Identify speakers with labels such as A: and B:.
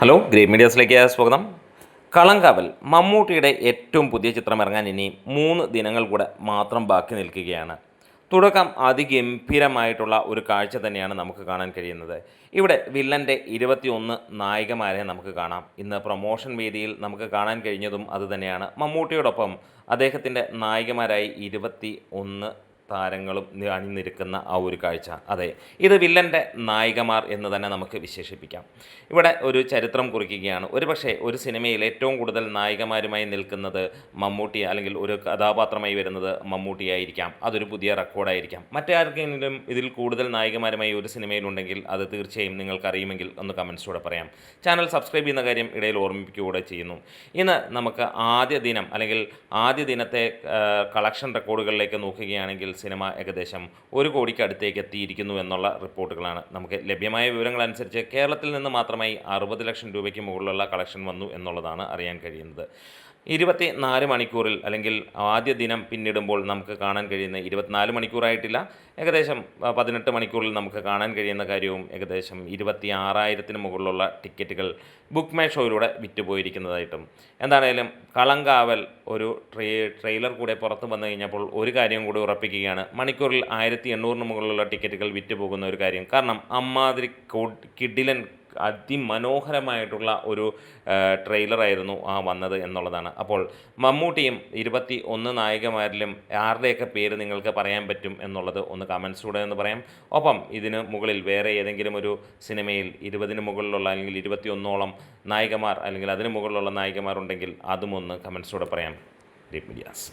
A: Hello great മീഡിയാസിലേക്ക് സ്വാഗതം. കളങ്കാവൽ മമ്മൂട്ടിയുടെ ഏറ്റവും പുതിയ ചിത്രം ഇറങ്ങാൻ ഇനി 3 ദിനങ്ങൾ കൂടെ മാത്രം ബാക്കി നിൽക്കുകയാണ്. തുടക്കം അതിഗംഭീരമായിട്ടുള്ള ഒരു കാഴ്ച തന്നെയാണ് നമുക്ക് കാണാൻ കഴിയുന്നത്. ഇവിടെ വില്ലൻ്റെ 21 നായികമാരെ നമുക്ക് കാണാം. ഇന്ന് പ്രൊമോഷൻ വേദിയിൽ നമുക്ക് കാണാൻ കഴിഞ്ഞതും അതുതന്നെയാണ്. മമ്മൂട്ടിയോടൊപ്പം അദ്ദേഹത്തിൻ്റെ നായികമാരായി 21 താരങ്ങളും അണിനിരക്കുന്ന ആ ഒരു കാഴ്ച. അതെ, ഇത് വില്ലൻ്റെ നായികമാർ എന്ന് തന്നെ നമുക്ക് വിശേഷിപ്പിക്കാം. ഇവിടെ ഒരു ചരിത്രം കുറിക്കുകയാണ്. ഒരുപക്ഷേ ഒരു സിനിമയിൽ ഏറ്റവും കൂടുതൽ നായികമാരുമായി നിൽക്കുന്നത് മമ്മൂട്ടി, അല്ലെങ്കിൽ ഒരു കഥാപാത്രമായി വരുന്നത് മമ്മൂട്ടിയായിരിക്കാം. അതൊരു പുതിയ റെക്കോർഡായിരിക്കാം. മറ്റാർക്കെങ്കിലും ഇതിൽ കൂടുതൽ നായികമാരുമായി ഒരു സിനിമയിലുണ്ടെങ്കിൽ അത് തീർച്ചയായും നിങ്ങൾക്കറിയുമെങ്കിൽ ഒന്ന് കമൻസിലൂടെ പറയാം. ചാനൽ സബ്സ്ക്രൈബ് ചെയ്യുന്ന കാര്യം ഇടയിൽ ഓർമ്മിപ്പിക്കുകയൂടെ ചെയ്യുന്നു. ഇന്ന് നമുക്ക് ആദ്യ ദിനം, അല്ലെങ്കിൽ ആദ്യ ദിനത്തെ കളക്ഷൻ റെക്കോർഡുകളിലേക്ക് നോക്കുകയാണെങ്കിൽ സിനിമ ഏകദേശം 1 കോടിക്ക് അടുത്തേക്ക് എത്തിയിരിക്കുന്നു എന്നുള്ള റിപ്പോർട്ടുകളാണ്. നമുക്ക് ലഭ്യമായ വിവരങ്ങളനുസരിച്ച് കേരളത്തിൽ നിന്ന് മാത്രമായി 60 ലക്ഷം രൂപയ്ക്ക് മുകളിലുള്ള കളക്ഷൻ വന്നു എന്നുള്ളതാണ് അറിയാൻ കഴിയുന്നത്. 24 മണിക്കൂറിൽ, അല്ലെങ്കിൽ ആദ്യ ദിനം പിന്നിടുമ്പോൾ നമുക്ക് കാണാൻ കഴിയുന്ന 24 മണിക്കൂറായിട്ടില്ല, ഏകദേശം 18 മണിക്കൂറിൽ നമുക്ക് കാണാൻ കഴിയുന്ന കാര്യവും ഏകദേശം 26,000-ന് മുകളിലുള്ള ടിക്കറ്റുകൾ ബുക്ക് മൈ ഷോയിലൂടെ വിറ്റുപോയിരിക്കുന്നതായിട്ടും. എന്താണേലും കളങ്കാവൽ ഒരു ട്രെയിലർ കൂടെ പുറത്ത് വന്നു കഴിഞ്ഞപ്പോൾ ഒരു കാര്യം കൂടി ഉറപ്പിക്കുകയാണ്. മണിക്കൂറിൽ 1800-ന് മുകളിലുള്ള ടിക്കറ്റുകൾ വിറ്റുപോകുന്ന ഒരു കാര്യം. കാരണം അമ്മാതിരി കിടിലൻ അതിമനോഹരമായിട്ടുള്ള ഒരു ട്രെയിലറായിരുന്നു വന്നത് എന്നുള്ളതാണ്. അപ്പോൾ മമ്മൂട്ടിയും 21 നായികമാരിലും ആരുടെയൊക്കെ പേര് നിങ്ങൾക്ക് പറയാൻ പറ്റും എന്നുള്ളത് ഒന്ന് കമൻസിലൂടെ എന്ന് പറയാം. ഒപ്പം ഇതിന് മുകളിൽ വേറെ ഏതെങ്കിലും ഒരു സിനിമയിൽ 20-ന് മുകളിലുള്ള, അല്ലെങ്കിൽ 21ഓളം നായികമാർ, അല്ലെങ്കിൽ അതിന് മുകളിലുള്ള നായികമാർ ഉണ്ടെങ്കിൽ അതും ഒന്ന് കമൻസിലൂടെ പറയാം. Great medias.